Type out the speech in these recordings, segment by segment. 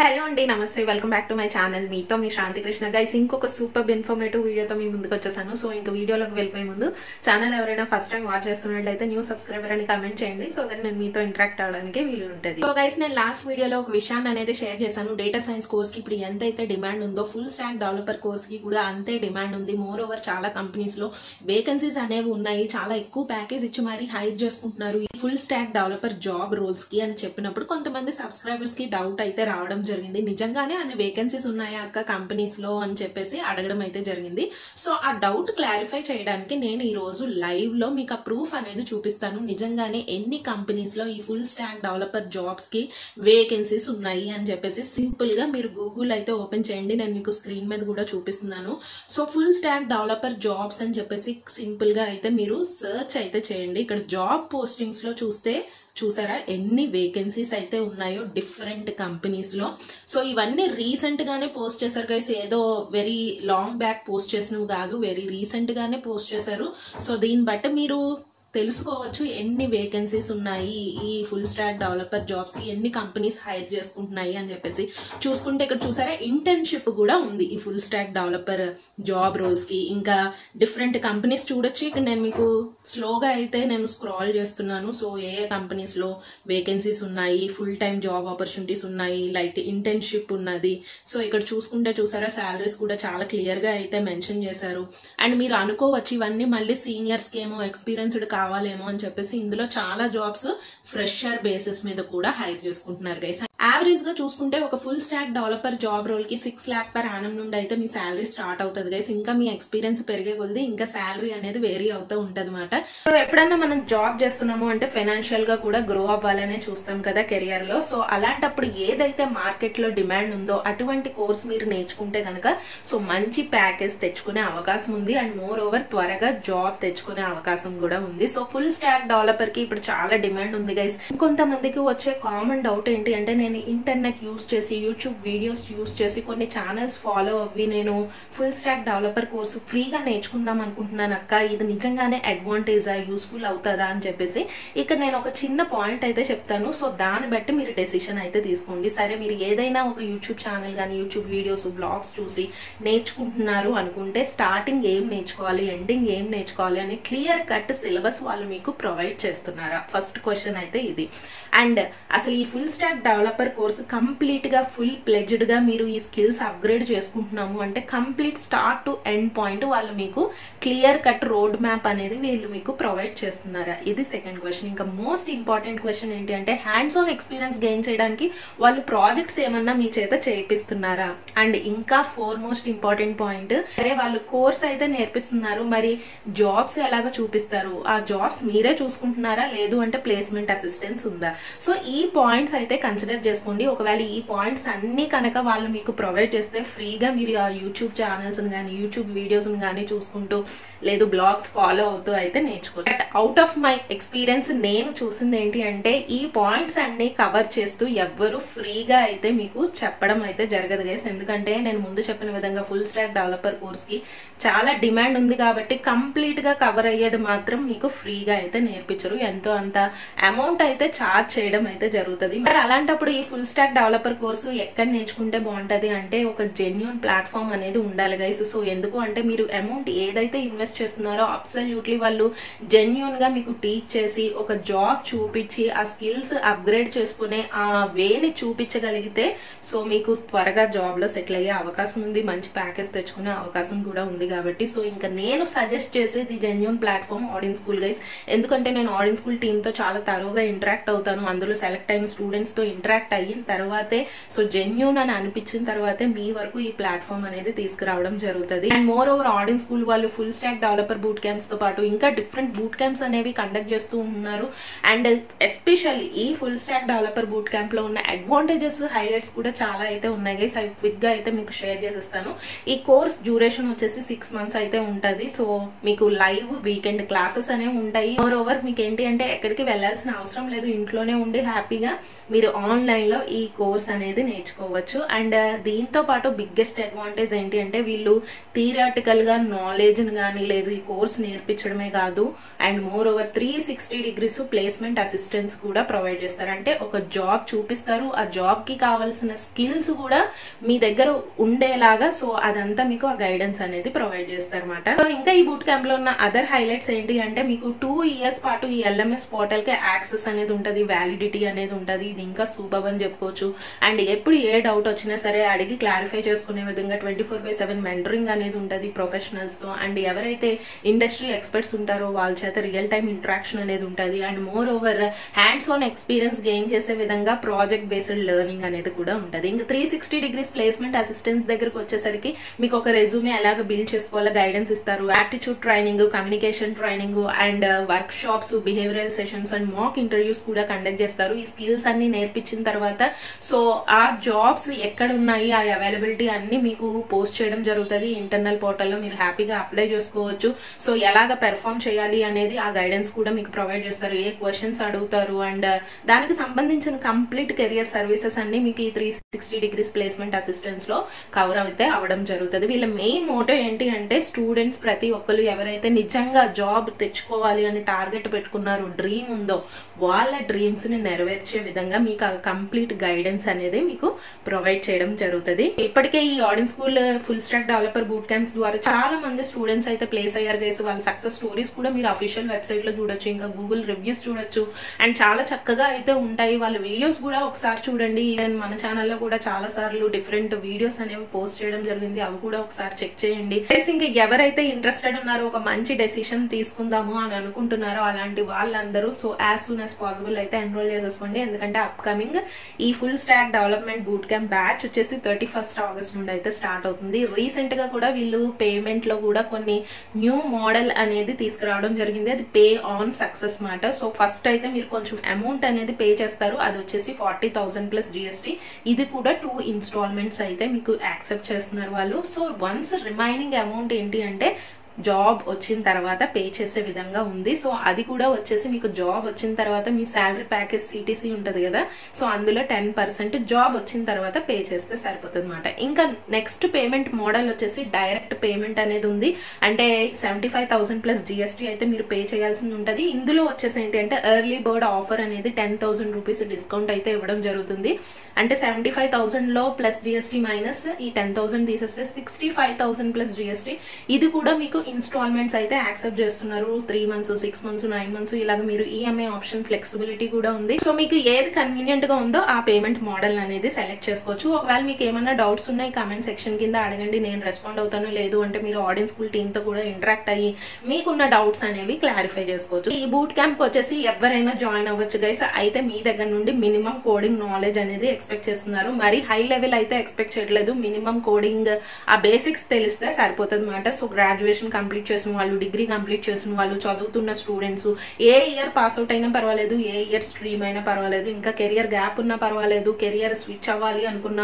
Hello అండి, నమస్తే. Welcome back to my channel. మీతో మీ శాంతి కృష్ణ. గైస్, ఇంకొక సూపర్ ఇన్ఫర్మేటివ్ వీడియోతో మీ ముందుకు వచ్చేసాను. సో ఇంకా వీడియోలోకి వెళ్ళిపోయే ముందు ఛానల్ ఎవరైనా ఫస్ట్ టైం వాచ్ చేస్తున్నట్లయితే న్యూ సబ్స్క్రైబర్ అని కమెంట్ చేయండి, సో దట్ నేను మీతో ఇంటరాక్ట్ అవడానికి వీలు ఉంటుంది. సో గైస్, నేను లాస్ట్ వీడియోలో ఒక విషయాన్ని అనేది షేర్ చేశాను. డేటా సైన్స్ కోర్స్ కి ఇప్పుడు ఎంతైతే డిమాండ్ ఉందో, ఫుల్ స్టాక్ డెవలపర్ కోర్స్ కి కూడా అంతే డిమాండ్ ఉంది. మోర్ ఓవర్ చాలా కంపెనీస్ లో వేకెన్సీస్ అనేవి ఉన్నాయి. చాలా ఎక్కువ ప్యాకేజ్ ఇచ్చి మరి హైర్ చేసుకుంటున్నారు ఈ full stack developer job roles కి అని చెప్పినప్పుడు కొంతమంది సబ్స్క్రైబర్స్ కి డౌట్ అయితే రావడం జరిగింది. నిజంగానే అన్ని వేకెన్సీస్ ఉన్నాయా అక్క కంపెనీస్ లో అని చెప్పేసి అడగడం అయితే జరిగింది. సో ఆ డౌట్ క్లారిఫై చేయడానికి నేను ఈ రోజు లైవ్ లో మీకు ఆ ప్రూఫ్ అనేది చూపిస్తాను. నిజంగానే ఎన్ని కంపెనీస్ లో ఈ ఫుల్ స్టాక్ డెవలపర్ జాబ్స్ కి వేకెన్సీస్ ఉన్నాయి అని చెప్పేసి సింపుల్ గా మీరు గూగుల్ అయితే ఓపెన్ చేయండి. నేను మీకు స్క్రీన్ మీద కూడా చూపిస్తున్నాను. So full stack developer jobs అని చెప్పేసి సింపుల్ గా అయితే మీరు సర్చ్ అయితే చేయండి. ఇక్కడ జాబ్ పోస్టింగ్స్ లో చూసారా ఎన్ని వేకెన్సీస్ అయితే ఉన్నాయో డిఫరెంట్ కంపెనీస్ లో. సో ఇవన్నీ రీసెంట్ గానే పోస్ట్ చేశారు గైస్. ఏదో వెరీ లాంగ్ బ్యాక్ పోస్ట్ చేసినవి కాదు, వెరీ రీసెంట్ గానే పోస్ట్ చేశారు. సో దీన్ని బట్టి మీరు తెలుసుకోవచ్చు ఎన్ని వేకెన్సీస్ ఉన్నాయి ఈ ఫుల్ స్టాక్ డెవలపర్ జాబ్స్ కి, ఎన్ని కంపెనీస్ హైర్ చేసుకుంటున్నాయి అని చెప్పేసి. చూసుకుంటే ఇక్కడ చూసారా ఇంటర్న్షిప్ కూడా ఉంది ఈ full stack developer job roles కి. ఇంకా డిఫరెంట్ కంపెనీస్ చూడొచ్చు. ఇక్కడ నేను మీకు స్లోగా అయితే నేను స్క్రాల్ చేస్తున్నాను. సో ఏ కంపెనీస్ లో వేకెన్సీస్ ఉన్నాయి, ఫుల్ టైం జాబ్ ఆపర్చునిటీస్ ఉన్నాయి, లైక్ ఇంటర్న్షిప్ ఉన్నది. సో ఇక్కడ చూసుకుంటే చూసారా శాలరీస్ కూడా చాలా క్లియర్ గా అయితే మెన్షన్ చేశారు. అండ్ మీరు అనుకోవచ్చు ఇవన్నీ మళ్ళీ సీనియర్స్ కి ఏమో ఎక్స్పీరియన్స్డ్ కావాలేమో అని చెప్పేసి ఇందులో చాలా జాబ్స్ ఫ్రెషర్ బేసిస్ మీద కూడా హైర్ చేసుకుంటున్నారు గైస్. యావరేజ్ గా చూసుకుంటే ఒక full stack developer job role కి 6 lakh per annum నుండి అయితే మీ శాలరీ స్టార్ట్ అవుతుంది గైస్. ఇంకా మీ ఎక్స్పీరియన్స్ పెరిగే కొద్ది ఇంకా శాలరీ అనేది వేరీ అవుతూ ఉంటది అనమాట. సో ఎప్పుడన్నా మనం జాబ్ చేస్తున్నాము అంటే ఫైనాన్షియల్ గా కూడా గ్రో అవ్వాలనే చూస్తాం కదా కెరియర్ లో. సో అలాంటప్పుడు ఏదైతే మార్కెట్ లో డిమాండ్ ఉందో అటువంటి కోర్స్ మీరు నేర్చుకుంటే కనుక సో మంచి ప్యాకేజ్ తెచ్చుకునే అవకాశం ఉంది. అండ్ మోర్ ఓవర్ త్వరగా జాబ్ తెచ్చుకునే అవకాశం కూడా ఉంది. సో ఫుల్ స్టాక్ డెవలపర్ కి ఇప్పుడు చాలా డిమాండ్ ఉంది గైస్. కొంతమందికి వచ్చే కామన్ డౌట్ ఏంటి అంటే, నేను ఇంటర్నెట్ యూస్ చేసి యూట్యూబ్ వీడియోస్ యూస్ చేసి కొన్ని ఛానల్స్ ఫాలో అవ్వి నేను ఫుల్ స్టాక్ డెవలపర్ కోర్సు ఫ్రీగా నేర్చుకుందాం అనుకుంటున్నాను అక్క, ఇది నిజంగానే అడ్వాంటేజా, యూస్ఫుల్ అవుతుందా అని చెప్పేసి ఇక్కడ నేను ఒక చిన్న పాయింట్ అయితే చెప్తాను. సో దాన్ని బట్టి మీరు డెసిషన్ అయితే తీసుకోండి. సరే, మీరు ఏదైనా ఒక యూట్యూబ్ ఛానల్ కానీ యూట్యూబ్ వీడియోస్ బ్లాగ్స్ చూసి నేర్చుకుంటున్నారు అనుకుంటే స్టార్టింగ్ ఏం నేర్చుకోవాలి, ఎండింగ్ ఏం నేర్చుకోవాలి అని క్లియర్ కట్ సిలబస్ వాళ్ళు మీకు ప్రొవైడ్ చేస్తున్నారా? ఫస్ట్ క్వశ్చన్ అయితే ఇది. అండ్ అసలు ఈ full stack developer course complete గా ఫుల్ ప్లెడ్జ్డ్ గా మీరు ఈ స్కిల్స్ అప్గ్రేడ్ చేసుకుంటున్నాము అంటే complete start to end point వాళ్ళు మీకు క్లియర్ కట్ రోడ్ మ్యాప్ అనేది వీళ్ళు మీకు ప్రొవైడ్ చేస్తున్నారా? ఇది సెకండ్ క్వశ్చన్. ఇంకా మోస్ట్ ఇంపార్టెంట్ క్వశ్చన్ ఏంటి అంటే, హ్యాండ్స్ ఆన్ ఎక్స్పీరియన్స్ గెయిన్ చేయడానికి వాళ్ళు ప్రాజెక్ట్స్ ఏమన్నా మీ చేత చేయిస్తున్నారా? అండ్ ఇంకా మోస్ట్ ఇంపార్టెంట్ పాయింట్, సరే వాళ్ళు కోర్స్ అయితే నేర్పిస్తున్నారు, మరి జాబ్స్ ఎలాగో చూపిస్తారు, ఆ జాబ్స్ మీరే చూసుకుంటున్నారా, లేదు అంటే ప్లేస్మెంట్ అసిస్టెన్స్ ఉందా? సో ఈ పాయింట్స్ అయితే కన్సిడర్ చేసుకోండి. ఒకవేళ ఈ పాయింట్స్ అన్ని కనుక వాళ్ళు మీకు ప్రొవైడ్ చేస్తే ఫ్రీగా మీరు ఆ యూట్యూబ్ ఛానల్స్ కానీ యూట్యూబ్ వీడియోస్ కానీ చూసుకుంటూ లేదు బ్లాగ్స్ ఫాలో అవుతూ అయితే నేర్చుకోవాలి. But out of my experience నేను చూసింది ఏంటి అంటే, ఈ పాయింట్స్ అన్ని కవర్ చేస్తూ ఎవ్వరు ఫ్రీగా అయితే మీకు చెప్పడం అయితే జరగదు గైస్. ఎందుకంటే నేను ముందు చెప్పిన విధంగా ఫుల్ స్టాక్ డెవలపర్ కోర్స్ కి చాలా డిమాండ్ ఉంది కాబట్టి కంప్లీట్ గా కవర్ అయ్యేది మాత్రం మీకు ఫ్రీగా అయితే నేర్పించరు. ఎంతో అంత అమౌంట్ అయితే ఛార్జ్ చేయడం అయితే జరుగుతుంది. మరి అలాంటప్పుడు ఈ ఫుల్ స్టాక్ డెవలపర్ కోర్సు ఎక్కడ నేర్చుకుంటే బాగుంటది అంటే, ఒక జెన్యూన్ ప్లాట్ఫామ్ అనేది ఉండాలి గైస్. సో ఎందుకు అంటే, మీరు అమౌంట్ ఏదైతే ఇన్వెస్ట్ చేస్తున్నారో అబ్సల్యూట్లీ వాళ్ళు జెన్యూన్ గా మీకు టీచ్ చేసి ఒక జాబ్ చూపించి ఆ స్కిల్స్ అప్గ్రేడ్ చేసుకునే ఆ వేని చూపించగలిగితే సో మీకు త్వరగా జాబ్ లో సెటిల్ అయ్యే అవకాశం ఉంది, మంచి ప్యాకేజ్ తెచ్చుకునే అవకాశం కూడా ఉంది కాబట్టి. సో ఇంకా నేను సజెస్ట్ చేసేది జెన్యూన్ ప్లాట్ఫామ్ ఆడియన్ స్కూల్ గైస్. ఎందుకంటే నేను ఆడియన్ స్కూల్ టీమ్ తో చాలా తరోగా ఇంటరాక్ట్ అవుతాను. అందులో సెలెక్ట్ అయిన స్టూడెంట్స్ తో ఇంటరాక్ట్ అయిన తర్వాతే సో జెన్యూన్ అని అనిపించిన తర్వాతే మీ వరకు ఈ ప్లాట్ఫామ్ అనేది తీసుకురావడం జరుగుతుంది. అండ్ మోర్ ఓవర్ ఆడియన్ స్కూల్ వాళ్ళు full stack developer boot camps తో పాటు ఇంకా డిఫరెంట్ బూట్ క్యాంప్స్ అనేవి కండక్ట్ చేస్తూ ఉన్నారు. అండ్ ఎస్పెషల్లీ ఈ full stack developer boot camp లో ఉన్న అడ్వాంటేజెస్ హైలైట్స్ కూడా చాలా అయితే ఉన్నాయి గైస్. అవి క్విక్ గా అయితే మీకు షేర్ చేసేస్తాను. ఈ కోర్స్ డ్యూరేషన్ వచ్చేసి 6 months అయితే ఉంటది. సో మీకు లైవ్ వీకెండ్ క్లాసెస్ అనేవి ఉంటాయి. మోర్ ఓవర్ మీకు ఏంటి అంటే ఎక్కడికి వెళ్లాల్సిన అవసరం లేదు, ఇంట్లోనే ఉండి హ్యాపీగా మీరు ఆన్లైన్లో ఈ కోర్స్ అనేది నేర్చుకోవచ్చు. అండ్ దీంతో పాటు బిగ్గెస్ట్ అడ్వాంటేజ్ ఏంటి అంటే వీళ్ళు థియరాటికల్గా నాలెడ్జ్ని కానీ లేదు ఈ కోర్స్ నేర్పించడమే కాదు, and more over 360 degrees placement assistance కూడా ప్రొవైడ్ చేస్తారు. అంటే ఒక జాబ్ చూపిస్తారు, ఆ జాబ్కి కావాల్సిన స్కిల్స్ కూడా మీ దగ్గర ఉండేలాగా, సో అదంతా మీకు ఆ గైడెన్స్ అనేది ప్రొవైడ్ చేస్తారు అనమాట. సో ఇంకా ఈ బూట్ క్యాంప్ లో ఉన్న అదర్ హైలైట్స్ ఏంటి అంటే మీకు 2 years పాటు ఈ LMS పోర్టల్ కి యాక్సెస్ అనేది ఉంటుంది, వ్యాలిడిటీ అనేది ఉంటుంది. ఇది ఇంకా సూపర్ అని చెప్పుకోవచ్చు. అండ్ ఎప్పుడు ఏ డౌట్ వచ్చినా సరే అడిగి క్లారిఫై చేసుకునే విధంగా 24/7 మెంటరింగ్ అనేది ఉంటుంది ప్రొఫెషనల్స్ తో. అండ్ ఎవరైతే ఇండస్ట్రీ ఎక్స్పర్ట్స్ ఉంటారో వాళ్ళ చేత రియల్ టైమ్ ఇంటరాక్షన్ అనేది ఉంటుంది. And more over hands on experience gain చేసే విధంగా ప్రాజెక్ట్ బేస్డ్ లెర్నింగ్ అనేది కూడా ఉంటుంది. ఇంకా 360 degrees ప్లేస్మెంట్ అసిస్టెన్స్ దగ్గరకు వచ్చేసరికి మీకు ఒక రెజ్యూమే ఎలాగ బిల్డ్ చేసుకోవాలో గైడెన్స్ ఇస్తారు, aptitude training, communication training and work shops, behavioural sessions and mock interviews కూడా కండక్ట్ చేస్తారు. ఈ స్కిల్స్ అన్ని నేర్పించిన తర్వాత సో ఆ జాబ్స్ ఎక్కడ ఉన్నాయి ఆ అవైలబిలిటీ అన్ని మీకు పోస్ట్ చేయడం జరుగుతుంది ఇంటర్నల్ పోర్టల్లో. మీరు హ్యాపీగా అప్లై చేసుకోవచ్చు. సో ఎలాగ పెర్ఫామ్ చేయాలి అనేది ఆ గైడెన్స్ కూడా మీకు ప్రొవైడ్ చేస్తారు, ఏ క్వశ్చన్స్ అడుగుతారు అండ్ దానికి సంబంధించిన కంప్లీట్ కెరియర్ సర్వీసెస్ అన్ని మీకు ఈ 360 degrees ప్లేస్మెంట్ అసిస్టెన్స్ లో కవర్ అయితే అవడం జరుగుతుంది. వీళ్ళ మెయిన్ మోటో ఏంటి అంటే స్టూడెంట్స్ ప్రతి ఒక్కరు ఎవరైతే నిజంగా జాబ్ తెచ్చుకోవాలి అని టార్గెట్ పెట్టుకున్నారో, డ్రీమ్ ఉందో వాళ్ళ డ్రీమ్స్ ని నెరవేర్చే విధంగా మీకు ఆ కంప్లీట్ గైడెన్స్ అనేది మీకు ప్రొవైడ్ చేయడం జరుగుతుంది. ఇప్పటికే ఈ ఆడియన్ school full stack developer boot camps ద్వారా చాలా మంది స్టూడెంట్స్ అయితే ప్లేస్ అయ్యారు గైస్. వాళ్ళ సక్సెస్ స్టోరీస్ కూడా మీరు అఫీషియల్ వెబ్సైట్ లో చూడొచ్చు, ఇంకా గూగుల్ రివ్యూస్ చూడొచ్చు. అండ్ చాలా చక్కగా అయితే ఉంటాయి. వాళ్ళ వీడియోస్ కూడా ఒకసారి చూడండి. ఈవెన్ మన ఛానల్లో కూడా చాలా సార్లు డిఫరెంట్ వీడియోస్ అనేవి పోస్ట్ చేయడం జరిగింది, అవి కూడా ఒకసారి చెక్ చేయండి. ఇంకా ఎవరైతే ఇంట్రెస్టెడ్ ఉన్నారో ఒక మంచి డెసిషన్ తీసుకుందాము అని అనుకుంటున్నారో అలాంటి వాళ్ళందరూ so as soon as possible అయితే ఎన్రోల్ చేసేసుకోండి. ఎందుకంటే అప్కమింగ్ ఈ full stack development boot camp batch వచ్చేసి 31st August నుండి అయితే స్టార్ట్ అవుతుంది. రీసెంట్ గా కూడా వీళ్ళు పేమెంట్ లో కూడా కొన్ని న్యూ మోడల్ అనేది తీసుకురావడం జరిగింది, అది పే ఆన్ సక్సెస్ మాట. సో ఫస్ట్ అయితే మీరు కొంచెం అమౌంట్ అనేది పే చేస్తారు, అది వచ్చేసి 40,000 ప్లస్ GST. ఇది కూడా 2 installments అయితే మీకు యాక్సెప్ట్ చేస్తున్నారు వాళ్ళు. సో వన్స్ రిమైనింగ్ అమౌంట్ ఏంటి అంటే జాబ్ వచ్చిన తర్వాత పే చేసే విధంగా ఉంది. సో అది కూడా వచ్చేసి మీకు జాబ్ వచ్చిన తర్వాత మీ శాలరీ ప్యాకేజ్ CTC ఉంటుంది కదా, సో అందులో 10% జాబ్ వచ్చిన తర్వాత పే చేస్తే సరిపోతుంది అనమాట. ఇంకా నెక్స్ట్ పేమెంట్ మోడల్ వచ్చేసి డైరెక్ట్ పేమెంట్ అనేది ఉంది. అంటే 75,000 ప్లస్ GST అయితే మీరు పే చేయాల్సి ఉంటుంది. ఇందులో వచ్చేసి ఏంటి అంటే ఎర్లీ బర్డ్ ఆఫర్ అనేది 10,000 రూపీస్ డిస్కౌంట్ అయితే ఇవ్వడం జరుగుతుంది. అంటే 75,000 లో ప్లస్ GST మైనస్ ఈ 10,000 తీసేస్తే 65,000 ప్లస్ GST. ఇది కూడా మీకు ఇన్స్టాల్మెంట్స్ అయితే యాక్సెప్ట్ చేస్తున్నారు. 3 months, 6 months, 9 months ఇలాగ మీరు EMI ఆప్షన్ ఫ్లెక్సిబిలిటీ కూడా ఉంది. సో మీకు ఏది కన్వీనియంట్ గా ఉందో ఆ పేమెంట్ మోడల్ అనేది సెలెక్ట్ చేసుకోవచ్చు. ఒకవేళ మీకు ఏమైనా డౌట్స్ ఉన్నాయి కామెంట్ సెక్షన్ కింద అడగండి, నేను రెస్పాండ్ అవుతాను. లేదు అంటే మీరు ఆడియన్స్ స్కూల్ టీమ్ తో కూడా ఇంటరాక్ట్ అయ్యి మీకున్న డౌట్స్ అనేవి క్లారిఫై చేసుకోవచ్చు. ఈ బూట్ క్యాంప్ వచ్చేసి ఎవరైనా జాయిన్ అవ్వచ్చు గైస్. అయితే మీ దగ్గర నుండి మినిమం కోడింగ్ నాలెడ్జ్ అనేది ఎక్స్పెక్ట్ చేస్తున్నారు, మరి హై లెవెల్ అయితే ఎక్స్పెక్ట్ చేయట్లేదు. మినిమం కోడింగ్ ఆ బేసిక్స్ తెలిస్తే సరిపోతుంది అనమాట. సో గ్రాడ్యుయేషన్ కంప్లీట్ చేసిన వాళ్ళు, డిగ్రీ కంప్లీట్ చేసిన వాళ్ళు, చదువుతున్న స్టూడెంట్స్, ఏ ఇయర్ పాస్ అవుట్ అయినా పర్వాలేదు, ఏ ఇయర్ స్ట్రీమ్ అయినా పర్వాలేదు, ఇంకా కెరియర్ గ్యాప్ ఉన్నా పర్వాలేదు, కెరియర్ స్విచ్ అవ్వాలి అనుకున్న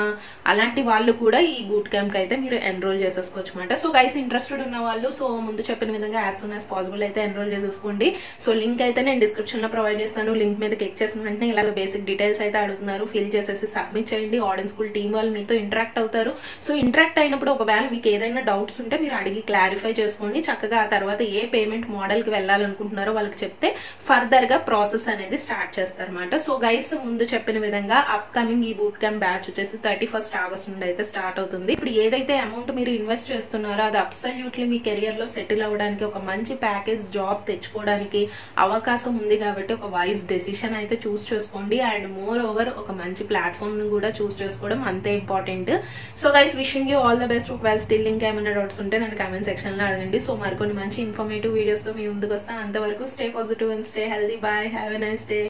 అలాంటి వాళ్ళు కూడా ఈ బూట్ క్యాంప్ కి అయితే మీరు ఎన్రోల్ చేసేసుకోవచ్చు అనమాట. సో గైస్ ఇంట్రెస్టెడ్ ఉన్న వాళ్ళు సో ముందు చెప్పిన విధంగా యాజ్ సూన్ యాజ్ పాసిబుల్ అయితే ఎన్రోల్ చేసేసుకోండి. సో లింక్ అయితే నేను డిస్క్రిప్షన్ లో ప్రొవైడ్ చేస్తాను. లింక్ మీద క్లిక్ చేసిన వెంటనే ఇలాగ బేసిక్ డీటెయిల్స్ అయితే అడుగుతున్నారు, ఫిల్ చేసేసి సబ్మిట్ చేయండి. ఆడియన్స్ స్కూల్ టీమ్ వాళ్ళు మీతో ఇంటరాక్ట్ అవుతారు. సో ఇంటరాక్ట్ అయినప్పుడు ఒకవేళ మీకు ఏదైనా డౌట్స్ ఉంటే మీరు అడిగి క్లారిఫై చేసుకోండి. చక్కగా ఆ తర్వాత ఏ పేమెంట్ మోడల్ కి వెళ్ళాలనుకుంటున్నారో వాళ్ళకి చెప్తే ఫర్దర్ గా ప్రాసెస్ అనేది స్టార్ట్ చేస్తారన్నమాట. సో గైస్ ముందు చెప్పిన విధంగా అప్కమింగ్ ఈ బూట్ క్యాంప్ బ్యాచ్ వచ్చేసి 31st August నుండి అయితే స్టార్ట్ అవుతుంది. ఇప్పుడు ఏదైతే అమౌంట్ మీరు ఇన్వెస్ట్ చేస్తున్నారో అది అబ్సల్యూట్లీ మీ కెరియర్ లో సెటిల్ అవ్వడానికి, ఒక మంచి ప్యాకేజ్ జాబ్ తెచ్చుకోవడానికి అవకాశం ఉంది కాబట్టి ఒక వైజ్ డెసిషన్ అయితే చూస్ చేసుకోండి. అండ్ మోర్ ఓవర్ ఒక మంచి ప్లాట్ఫామ్ ను కూడా చూస్ చేసుకోవడం అంతే important. So guys wishing you all the best. ఒకవేళ స్టిల్ ఇంకా ఏమైనా డౌట్స్ ఉంటే నన్ను కామెంట్ సెక్షన్ లో అడగండి. సో మరికొన్ని మంచి ఇన్ఫర్మేటివ్ వీడియోస్ తో మీ ముందుకు వస్తాను. అంతవరకు stay positive and stay healthy. Bye, have a nice day.